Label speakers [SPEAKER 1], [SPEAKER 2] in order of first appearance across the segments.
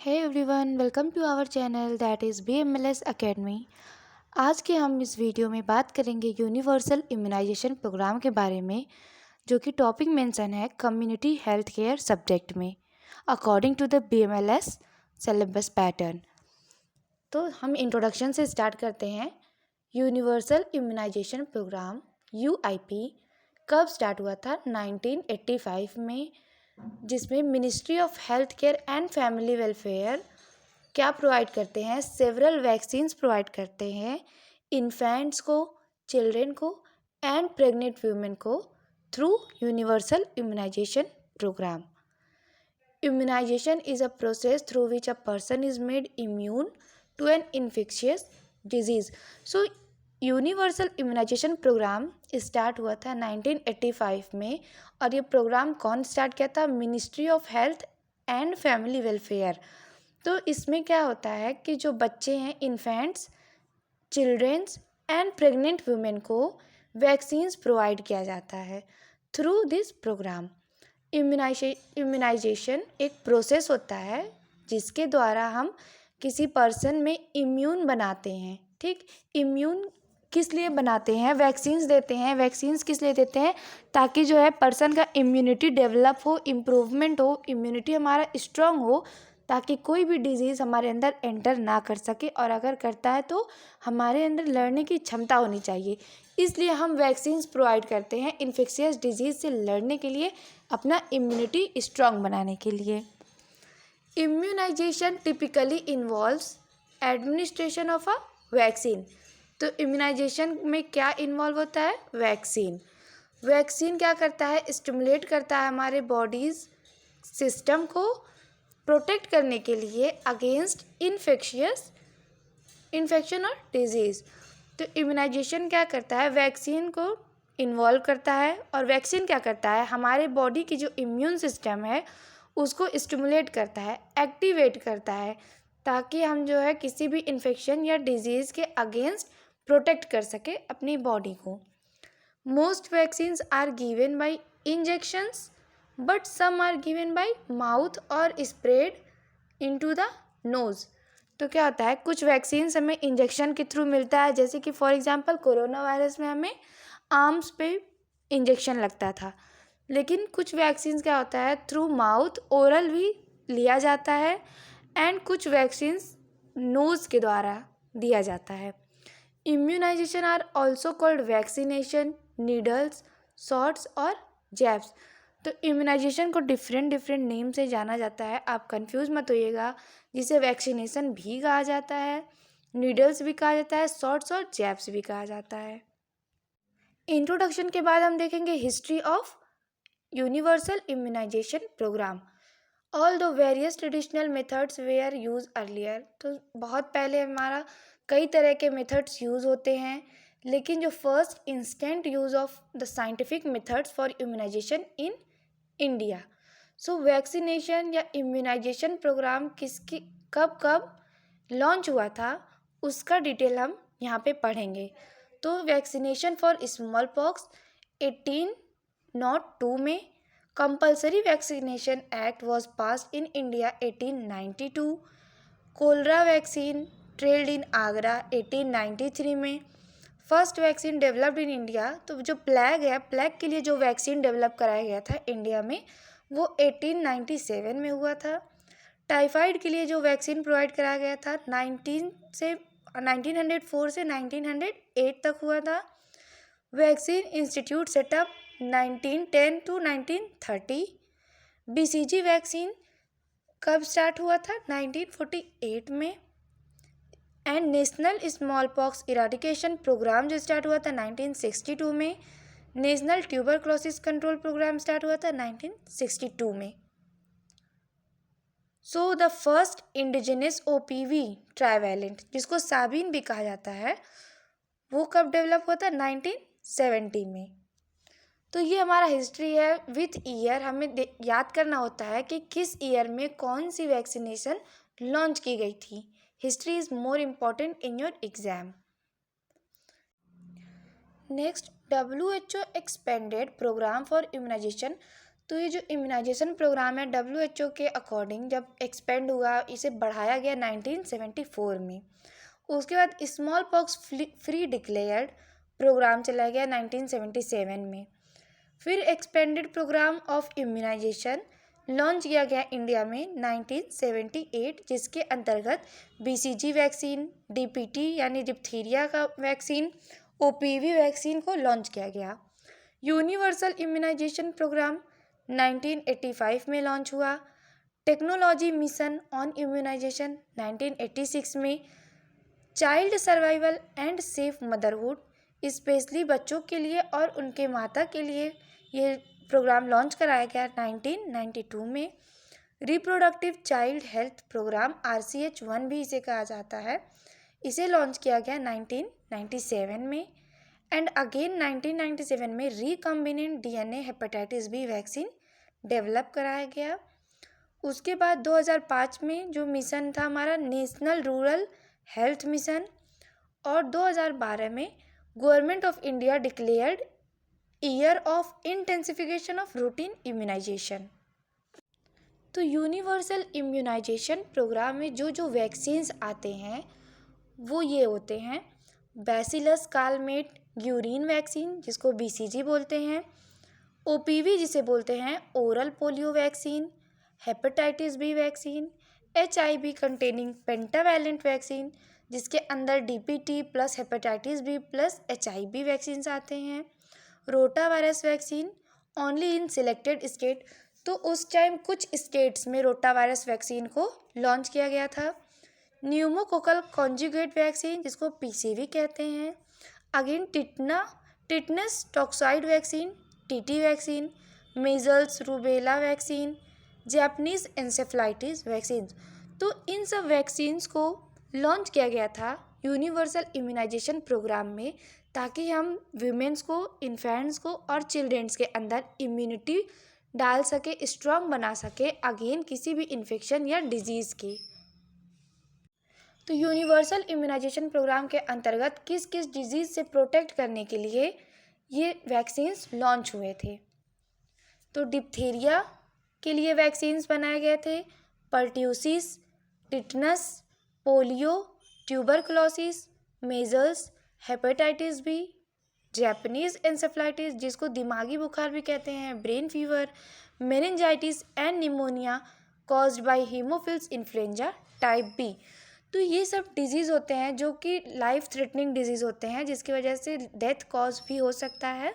[SPEAKER 1] Hey everyone, welcome to our channel that is BMLS Academy। आज के हम इस वीडियो में बात करेंगे यूनिवर्सल इम्यूनाइजेशन प्रोग्राम के बारे में, जो कि टॉपिक मेंशन है कम्युनिटी हेल्थ केयर सब्जेक्ट में according to the BMLS syllabus pattern. तो हम इंट्रोडक्शन से स्टार्ट करते हैं। यूनिवर्सल इम्यूनाइजेशन प्रोग्राम UIP कब स्टार्ट हुआ था? 1985 में, जिसमें ministry of health care and family welfare क्या प्रोवाइड करते हैं? सेवरल वैक्सीन्स प्रोवाइड करते हैं इन्फेंट्स को, चिल्ड्रेन को एंड प्रेग्नेंट वुमेन को through universal immunization programme. Immunization is a process through which a person is made immune to an infectious disease. So, universal immunization programme start हुआ था 1985 में, और ये प्रोग्राम कौन स्टार्ट किया था? Ministry of health and family welfare. तो इसमें क्या होता है कि जो बच्चे हैं, infants, childrens and pregnant women को वैक्सीन्स प्रोवाइड किया जाता है थ्रू दिस प्रोग्राम। इम्यूनाइजेशन एक प्रोसेस होता है जिसके द्वारा हम किसी पर्सन में इम्यून बनाते हैं। ठीक, इम्यून किस लिए बनाते हैं? वैक्सीन्स देते हैं। वैक्सीन्स किस लिए देते हैं? ताकि जो है पर्सन का इम्यूनिटी डेवलप हो, इम्प्रूवमेंट हो, इम्यूनिटी हमारा स्ट्रांग हो, ताकि कोई भी डिजीज़ हमारे अंदर एंटर ना कर सके, और अगर करता है तो हमारे अंदर लड़ने की क्षमता होनी चाहिए। इसलिए हम वैक्सीन्स प्रोवाइड करते हैं इन्फेक्शियस डिजीज़ से लड़ने के लिए, अपना इम्यूनिटी स्ट्रांग बनाने के लिए। Immunization typically involves administration of a vaccine. तो इम्यूनाइजेशन में क्या इन्वॉल्व होता है? वैक्सीन। वैक्सीन क्या करता है? स्टिमुलेट करता है हमारे बॉडीज सिस्टम को प्रोटेक्ट करने के लिए अगेंस्ट इन्फेक्शन और डिजीज़। तो इम्यूनाइजेशन क्या करता है? वैक्सीन को इन्वॉल्व करता है, और वैक्सीन क्या करता है? हमारे बॉडी की जो इम्यून सिस्टम है उसको स्टिमुलेट करता है, एक्टिवेट करता है, ताकि हम जो है किसी भी इन्फेक्शन या डिजीज़ के अगेंस्ट प्रोटेक्ट कर सके अपनी बॉडी को। Most vaccines are given by injections, but some are given by mouth और स्प्रेड इनटू द नोज़। तो क्या होता है, कुछ वैक्सीन्स हमें इंजेक्शन के थ्रू मिलता है, जैसे कि फॉर एग्जांपल कोरोना वायरस में हमें आर्म्स पे इंजेक्शन लगता था। लेकिन कुछ वैक्सीन्स क्या होता है, थ्रू माउथ ओरल भी लिया जाता है, एंड कुछ वैक्सीन्स नोज़ के द्वारा दिया जाता है। Immunization are also called vaccination, needles, shots और जैब्स। तो इम्यूनाइजेशन को डिफरेंट नेम से जाना जाता है, आप कंफ्यूज मत होइएगा। जिसे वैक्सीनेशन भी कहा जाता है, नीडल्स भी कहा जाता है, शॉट्स और जैब्स भी कहा जाता है। इंट्रोडक्शन के बाद हम देखेंगे history of universal immunization program. All the various traditional methods were used earlier. तो बहुत पहले हमारा कई तरह के मेथड्स यूज़ होते हैं, लेकिन जो first instant use of the scientific methods for immunization in India. So vaccination या इम्यूनाइजेशन प्रोग्राम किसकी कब लॉन्च हुआ था, उसका डिटेल हम यहाँ पे पढ़ेंगे। तो वैक्सीनेशन फॉर स्मॉल पॉक्स 1802 में, compulsory vaccination act was passed in India 1892। Cholera vaccine trialled in Agra 1893 में। First vaccine developed in India, तो जो प्लेग है, प्लेग के लिए जो वैक्सीन डेवलप कराया गया था इंडिया में, वो 1897 में हुआ था। टाइफाइड के लिए जो वैक्सीन प्रोवाइड कराया गया था 1904 से 1908 तक हुआ था। Vaccine institute setup 1910 to 1930। BCG vaccine कब स्टार्ट हुआ था? 1948 में। And national small pox eradication programme जो स्टार्ट हुआ था 1962 में। National tuberculosis control programme start हुआ था 1962 में। So the first indigenous OPV trivalent, जिसको साबिन भी कहा जाता है, वो कब डेवलप हुआ था? 1970 में। तो ये हमारा हिस्ट्री है विथ ईयर। हमें याद करना होता है कि किस ईयर में कौन सी वैक्सीनेशन लॉन्च की गई थी। History is more important in your exam. Next, WHO expanded programme for immunization तो ये जो इम्यूनाइजेशन प्रोग्राम है WHO के अकॉर्डिंग जब एक्सपेंड हुआ, इसे बढ़ाया गया 1974 में। उसके बाद small pox free declared programme चला गया 1977 में। फिर expanded programme of immunization launch किया गया इंडिया में 1978, जिसके अंतर्गत BCG वैक्सीन, DPT यानी डिप्थीरिया का वैक्सीन, OPV वैक्सीन को लॉन्च किया गया। यूनिवर्सल इम्यूनाइजेशन प्रोग्राम 1985 में लॉन्च हुआ। टेक्नोलॉजी मिशन ऑन इम्यूनाइजेशन 1986 में। Child survival and safe motherhood, specially बच्चों के लिए और उनके माता के लिए ये प्रोग्राम लॉन्च कराया गया 1992 में। Reproductive child health programme RCH1 भी इसे कहा जाता है, इसे लॉन्च किया गया 1997 में। एंड अगेन 1997 में recombinant DNA hepatitis B vaccine develop कराया गया। उसके बाद 2005 में जो मिशन था हमारा नेशनल रूरल हेल्थ मिशन, और 2012 में government of India declared year of intensification of routine immunization. तो यूनिवर्सल इम्यूनाइजेशन प्रोग्राम में जो जो वैक्सीन्स आते हैं वो ये होते हैं: बैसिलस कालमेट ग्यूरिन वैक्सीन, जिसको BCG बोलते हैं, OPV जिसे बोलते हैं oral polio vaccine, hepatitis B vaccine, HIV containing pentavalent vaccine, जिसके अंदर DPT plus hepatitis B plus HIV vaccines आते हैं, रोटा virus vaccine only in selected state, तो उस टाइम कुछ स्टेट्स में रोटा वायरस वैक्सीन को लॉन्च किया गया था। न्यूमोकोकल कॉन्जुगेट वैक्सीन, जिसको PCV कहते हैं। Again tetanus toxoid vaccine, TT vaccine, measles rubella vaccine, Japanese encephalitis vaccine. तो इन सब वैक्सीन्स को लॉन्च किया गया था यूनिवर्सल इम्यूनाइजेशन प्रोग्राम में, ताकि हम वीमेंस को, इन्फेंट्स को और चिल्ड्रेंस के अंदर इम्यूनिटी डाल सके, स्ट्रॉन्ग बना सके अगेन किसी भी इन्फेक्शन या डिजीज़ की। तो यूनिवर्सल इम्यूनाइजेशन प्रोग्राम के अंतर्गत किस किस डिजीज़ से प्रोटेक्ट करने के लिए ये वैक्सीन्स लॉन्च हुए थे? तो डिप्थीरिया के लिए वैक्सीन्स बनाए गए थे, pertussis, tetanus, polio, tuberculosis, measles, hepatitis B, Japanese encephalitis जिसको दिमागी बुखार भी कहते हैं, brain fever, meningitis and pneumonia caused by haemophilus influenza type B। तो ये सब डिजीज़ होते हैं जो कि लाइफ थ्रेटनिंग डिजीज़ होते हैं, जिसकी वजह से डेथ कॉज भी हो सकता है।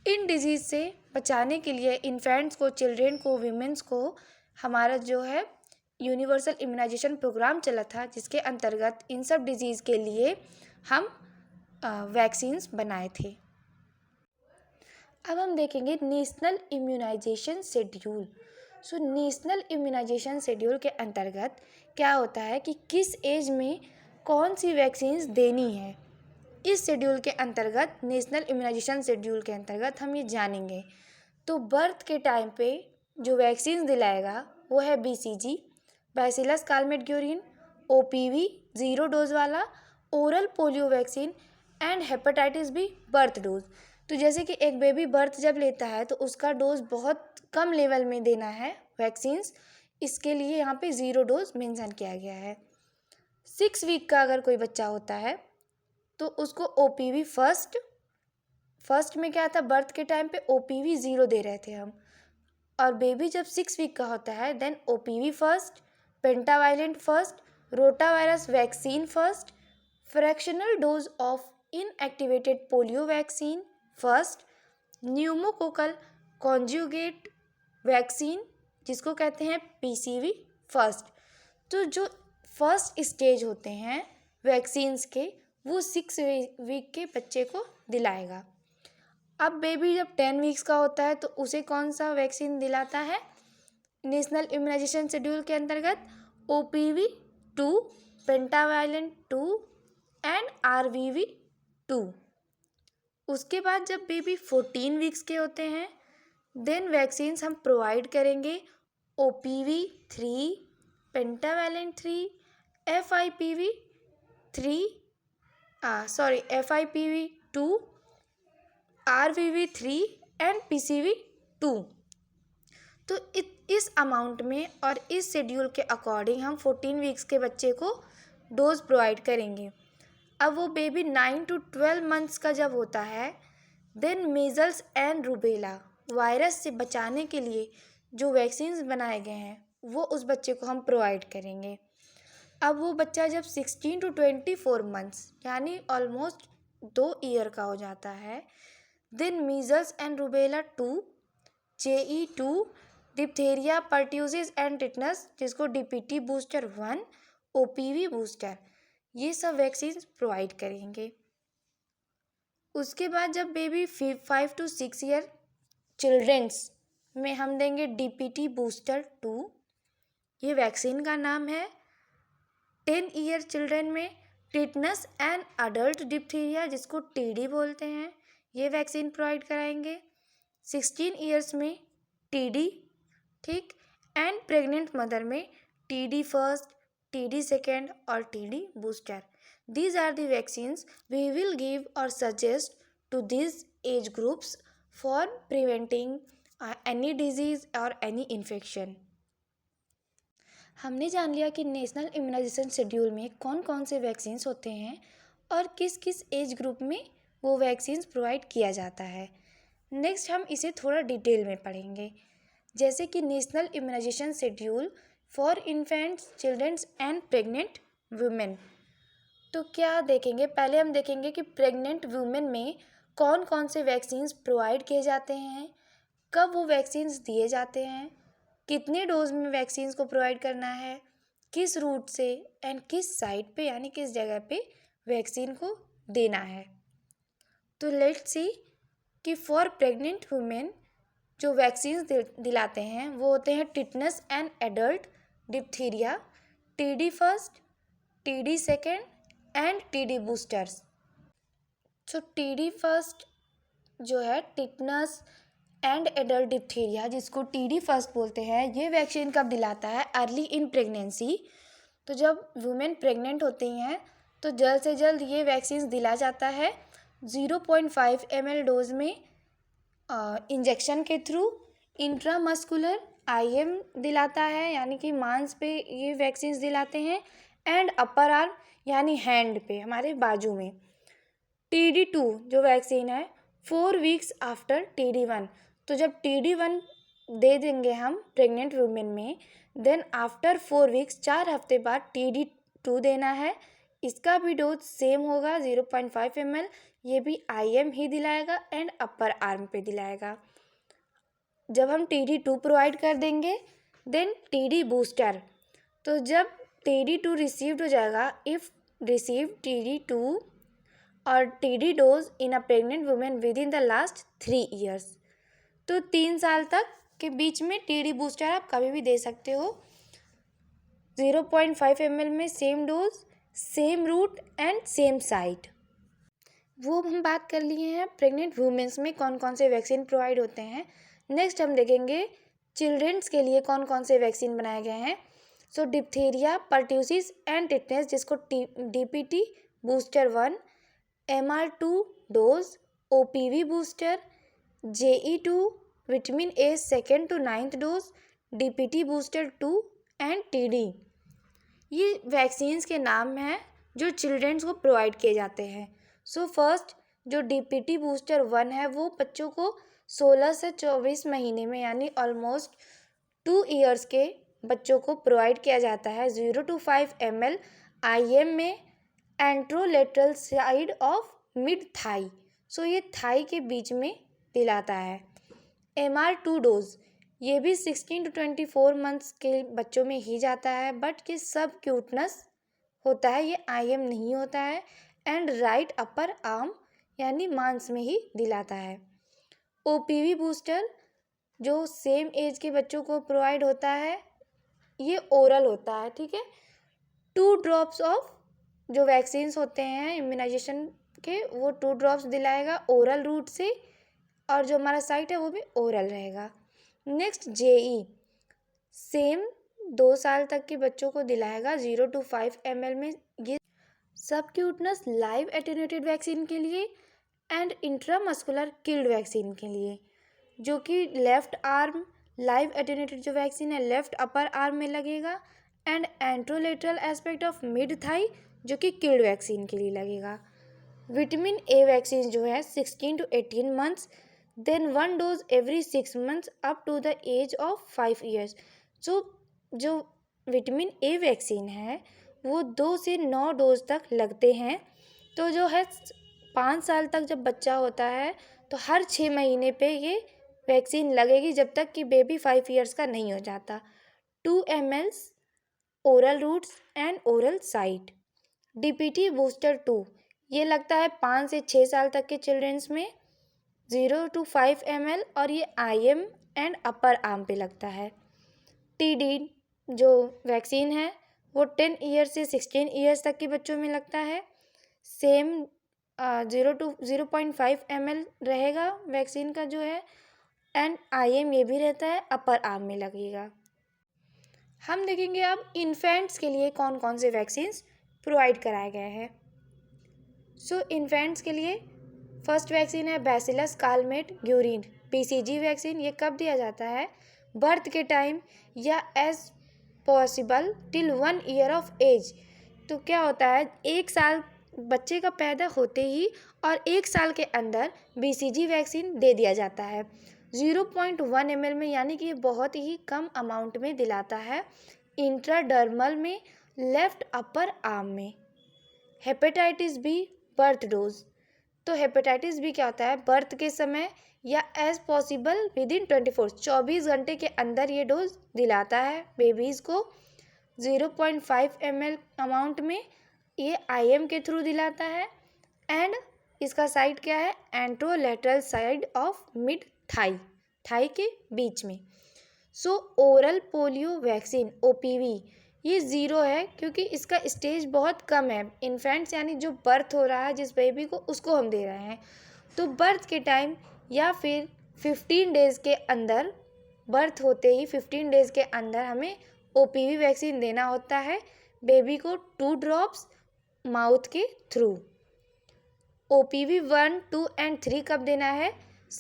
[SPEAKER 1] इन डिजीज़ से बचाने के लिए इन्फेंट्स को, चिल्ड्रेन को, वीमेंस को हमारा जो है यूनिवर्सल इम्यूनाइजेशन प्रोग्राम चला था, जिसके अंतर्गत इन सब डिजीज़ के लिए हम वैक्सीन्स बनाए थे। अब हम देखेंगे national immunization schedule. So national immunization schedule के अंतर्गत क्या होता है कि किस एज में कौन सी वैक्सीन्स देनी है। इस शेड्यूल के अंतर्गत, नेशनल इम्यूनाइजेशन शेड्यूल के अंतर्गत हम ये जानेंगे। तो बर्थ के टाइम पे जो वैक्सीन दिलाएगा वो है BCG, bacillus Calmette Guerin, OPV 0 dose वाला, oral polio vaccine and hepatitis B birth dose. तो जैसे कि एक बेबी बर्थ जब लेता है तो उसका डोज बहुत कम लेवल में देना है वैक्सीन्स, इसके लिए यहाँ पे 0 डोज मेंशन किया गया है। 6 वीक का अगर कोई बच्चा होता है तो उसको OPV फर्स्ट में क्या था, बर्थ के टाइम पे OPV 0 दे रहे थे हम, और बेबी जब 6 वीक का होता है then OPV first, pentavalent first, rota virus vaccine first, fractional dose of inactivated polio vaccine first, pneumococcal conjugate vaccine जिसको कहते हैं PCV फर्स्ट। तो जो फर्स्ट स्टेज होते हैं वैक्सीन्स के वो 6 वीक के बच्चे को दिलाएगा। अब बेबी जब 10 वीक्स का होता है तो उसे कौन सा वैक्सीन दिलाता है नेशनल इम्यूनाइजेशन शेड्यूल के अंतर्गत? OPV 2, पेंटावायलेंट 2 and RVV 2। उसके बाद जब बेबी 14 वीक्स के होते हैं देन वैक्सीन्स हम प्रोवाइड करेंगे OPV 3, पेंटावायलेंट 3, FIPV 2, RVV 3 and PCV 2। तो इस अमाउंट में और इस शेड्यूल के अकॉर्डिंग हम 14 वीक्स के बच्चे को डोज प्रोवाइड करेंगे। अब वो बेबी 9 to 12 मंथ्स का जब होता है, then measles and rubella virus से बचाने के लिए जो वैक्सीन्स बनाए गए हैं वो उस बच्चे को हम प्रोवाइड करेंगे। अब वो बच्चा जब 16 to 24 मंथ्स यानी ऑलमोस्ट 2 ईयर का हो जाता है, then measles and rubella 2, JE2, diphtheria, pertussis and tetanus जिसको DPT बूस्टर 1, OPV बूस्टर, ये सब वैक्सीन प्रोवाइड करेंगे। उसके बाद जब बेबी 5 to 6 ईयर चिल्ड्रेंस में हम देंगे DPT बूस्टर 2, ये वैक्सीन का नाम है। 10 ईयर चिल्ड्रेन में टिटनस एंड अडल्ट डिप्थीरिया जिसको TD बोलते हैं, ये वैक्सीन प्रोवाइड कराएंगे। 16 ईयर्स में TD, ठीक, एंड प्रेग्नेंट मदर में TD फर्स्ट, TD सेकेंड और TD booster. These are the vaccines we will give or suggest to these age groups for preventing any disease or any infection। हमने जान लिया कि national immunization schedule में कौन कौन से वैक्सीन्स होते हैं और किस किस एज ग्रुप में वो वैक्सीन्स प्रोवाइड किया जाता है। नेक्स्ट हम इसे थोड़ा डिटेल में पढ़ेंगे, जैसे कि national immunization schedule for infants, childrens and pregnant women. तो क्या देखेंगे, पहले हम देखेंगे कि प्रेग्नेंट वुमेन में कौन कौन से वैक्सीन्स प्रोवाइड किए जाते हैं, कब वो वैक्सीन्स दिए जाते हैं, कितने डोज में वैक्सीन्स को प्रोवाइड करना है, किस रूट से एंड किस साइट पे यानी किस जगह पे वैक्सीन को देना है। तो लेट्स सी कि फॉर प्रेग्नेंट वुमेन जो वैक्सीन्स दिलाते हैं वो होते हैं tetanus and adult diphtheria, TD first, TD second and TD boosters. तो TD फर्स्ट जो है टिटनस एंड एडल्ट डिप्थीरिया जिसको TD फर्स्ट बोलते हैं, ये वैक्सीन कब दिलाता है, अर्ली इन प्रेगनेंसी। तो जब वुमेन प्रेग्नेंट होती हैं तो जल्द से जल्द ये वैक्सीन दिला जाता है 0.5 ml डोज में इंजेक्शन के थ्रू। इंट्रामस्कुलर IM दिलाता है यानी कि मांस पे ये वैक्सीन दिलाते हैं, एंड अपर आर्म यानी हैंड पे हमारे बाजू में। TD2 जो वैक्सीन है 4 वीक्स आफ्टर TD1। तो जब TD1 दे देंगे हम प्रेग्नेंट वुमेन में, देन आफ्टर 4 वीक्स 4 हफ्ते बाद TD2 देना है। इसका भी डोज सेम होगा 0.5 ml, ये भी IM ही दिलाएगा एंड अपर आर्म पे दिलाएगा। जब हम TD2 प्रोवाइड कर देंगे, देन TD बूस्टर। तो जब TD2 रिसीव्ड हो जाएगा, इफ़ रिसीव TD2 और TD dose in a pregnant women with in the last 3 years, तो 3 साल तक के बीच में TD बूस्टर आप कभी भी दे सकते हो। 0.5 ml में same dose, same route and same site. वो हम बात कर लिए हैं प्रेग्नेंट वुमेन्स में कौन कौन से वैक्सीन प्रोवाइड होते हैं। नेक्स्ट हम देखेंगे चिल्ड्रेंस के लिए कौन कौन से वैक्सीन बनाए गए हैं। So diphtheria, pertussis and tetanus जिसको DPT booster 1, MR2 dose, OPV booster, JE2 vitamin A second to 9th dose, DPT booster 2 and TD। ये वैक्सीन्स के नाम हैं जो चिल्ड्रेंस को प्रोवाइड किए जाते हैं। सो फर्स्ट जो DPT बूस्टर 1 है वो बच्चों को 16 से 24 महीने में यानी ऑलमोस्ट 2 ईयर्स के बच्चों को प्रोवाइड किया जाता है 0.5 ml IM में anterolateral side of mid thigh. So ये थाई के बीच में दिलाता है। MR2 डोज ये भी 16 to 24 मंथ्स के बच्चों में ही जाता है, बट ये सब क्यूटनेस होता है, ये IM नहीं होता है, एंड राइट अपर आर्म यानी मांस में ही दिलाता है। OPV बूस्टर जो सेम एज के बच्चों को प्रोवाइड होता है, ये ओरल होता है, ठीक है। 2 ड्रॉप्स ऑफ जो वैक्सीन्स होते हैं इम्यूनाइजेशन के, वो 2 ड्रॉप्स दिलाएगा ओरल रूट से, और जो हमारा साइट है वो भी ओरल रहेगा। नेक्स्ट JE सेम 2 साल तक के बच्चों को दिलाएगा 0.5 ml में, ये सबक्यूटनस लाइव एटेन्यूएटेड वैक्सीन के लिए एंड इंट्रामस्कुलर किल्ड वैक्सीन के लिए, जो कि लेफ्ट आर्म, लाइव एटेन्यूएटेड जो वैक्सीन है लेफ्ट अपर आर्म में लगेगा, and anterolateral aspect of mid thigh जो कि किल्ड वैक्सीन के लिए लगेगा। विटामिन ए वैक्सीन जो है 16 to 18 months, then 1 dose every 6 months up to the age of 5 years. जो विटामिन ए वैक्सीन है वो 2 से 9 डोज तक लगते हैं। तो जो है 5 साल तक जब बच्चा होता है तो हर 6 महीने पे ये वैक्सीन लगेगी जब तक कि बेबी 5 ईयर्स का नहीं हो जाता। 2 ml oral routes and oral site. DPT booster 2 ये लगता है 5 से 6 साल तक के चिल्ड्रेंस में, 0 to 5 ml, और ये IM एंड अपर आर्म पे लगता है। TD जो वैक्सीन है वो 10 ईयर्स से 16 ईयर्स तक के बच्चों में लगता है। सेम 0 to 0.5 ml रहेगा वैक्सीन का जो है, एंड IM ये भी रहता है, अपर आर्म में लगेगा। हम देखेंगे अब इन्फेंट्स के लिए कौन कौन से वैक्सीन्स प्रोवाइड कराए गए हैं। सो इन्फेंट्स के लिए फर्स्ट वैक्सीन है bacillus Calmette Guerin BCG vaccine. ये कब दिया जाता है? बर्थ के टाइम या as possible till 1 year of age. तो क्या होता है, 1 साल बच्चे का पैदा होते ही और 1 साल के अंदर BCG वैक्सीन दे दिया जाता है 0.1 ml में, यानी कि ये बहुत ही कम अमाउंट में दिलाता है इंट्राडर्मल में, लेफ्ट अपर आर्म में। Hepatitis B birth dose. तो हेपेटाइटिस बी क्या होता है, बर्थ के समय या एज पॉसिबल विदिन 24 घंटे के अंदर ये डोज दिलाता है बेबीज़ को 0.5 ml अमाउंट में। ये IM के थ्रू दिलाता है, एंड इसका साइड क्या है, anterolateral side of mid thigh के बीच में। So oral polio vaccine OPV ये 0 है क्योंकि इसका स्टेज बहुत कम है। इन्फेंट्स यानी जो बर्थ हो रहा है जिस बेबी को, उसको हम दे रहे हैं। तो बर्थ के टाइम या फिर 15 डेज़ के अंदर, बर्थ होते ही 15 डेज़ के अंदर हमें OPV वैक्सीन देना होता है बेबी को 2 ड्रॉप्स माउथ के थ्रू। OPV 1, 2 एंड 3 कब देना है?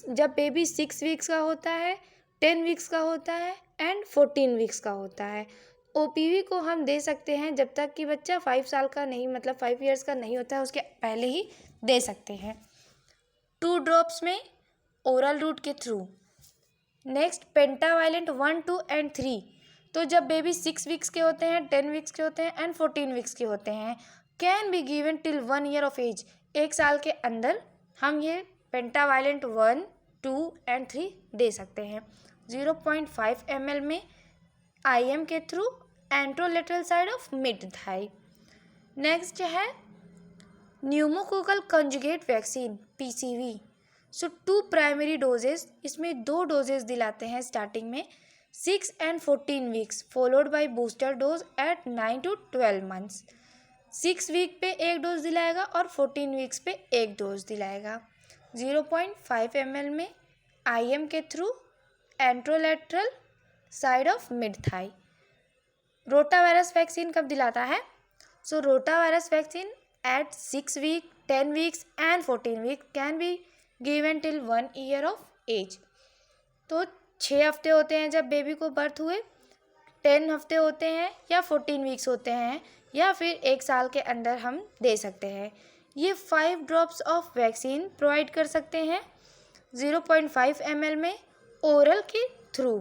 [SPEAKER 1] जब बेबी 6 वीक्स का होता है, 10 वीक्स का होता है एंड 14 वीक्स का होता है। OPV को हम दे सकते हैं जब तक कि बच्चा 5 साल का नहीं, मतलब 5 ईयर्स का नहीं होता है, उसके पहले ही दे सकते हैं 2 ड्रॉप्स में ओरल रूट के थ्रू। Next pentavalent 1, 2 and 3। तो जब बेबी 6 वीक्स के होते हैं, 10 वीक्स के होते हैं एंड 14 वीक्स के होते हैं, can be given till 1 year of age. 1 साल के अंदर हम ये पेंटावायलेंट 1, 2 एंड 3 दे सकते हैं 0.5 ml में IM के through, anterolateral side of mid thigh. Next है pneumococcal conjugate vaccine PCV। So 2 primary doses, इसमें 2 डोजेस दिलाते हैं स्टार्टिंग में 6 and 14 weeks, followed by booster dose at 9 to 12 months. 6 week पे 1 डोज दिलाएगा और 14 वीक्स पे 1 डोज दिलाएगा 0.5 ml में IM के through, anterolateral side of mid thigh. Rotavirus vaccine कब दिलाता है? So rotavirus vaccine at 6 week, 10 weeks and 14 week can be given till 1 year of age. तो 6 हफ्ते होते हैं जब बेबी को बर्थ हुए, 10 हफ्ते होते हैं या 14 वीक्स होते हैं, या फिर 1 साल के अंदर हम दे सकते हैं। ये 5 ड्रॉप्स ऑफ वैक्सीन प्रोवाइड कर सकते हैं 0.5 ml में ओरल के थ्रू।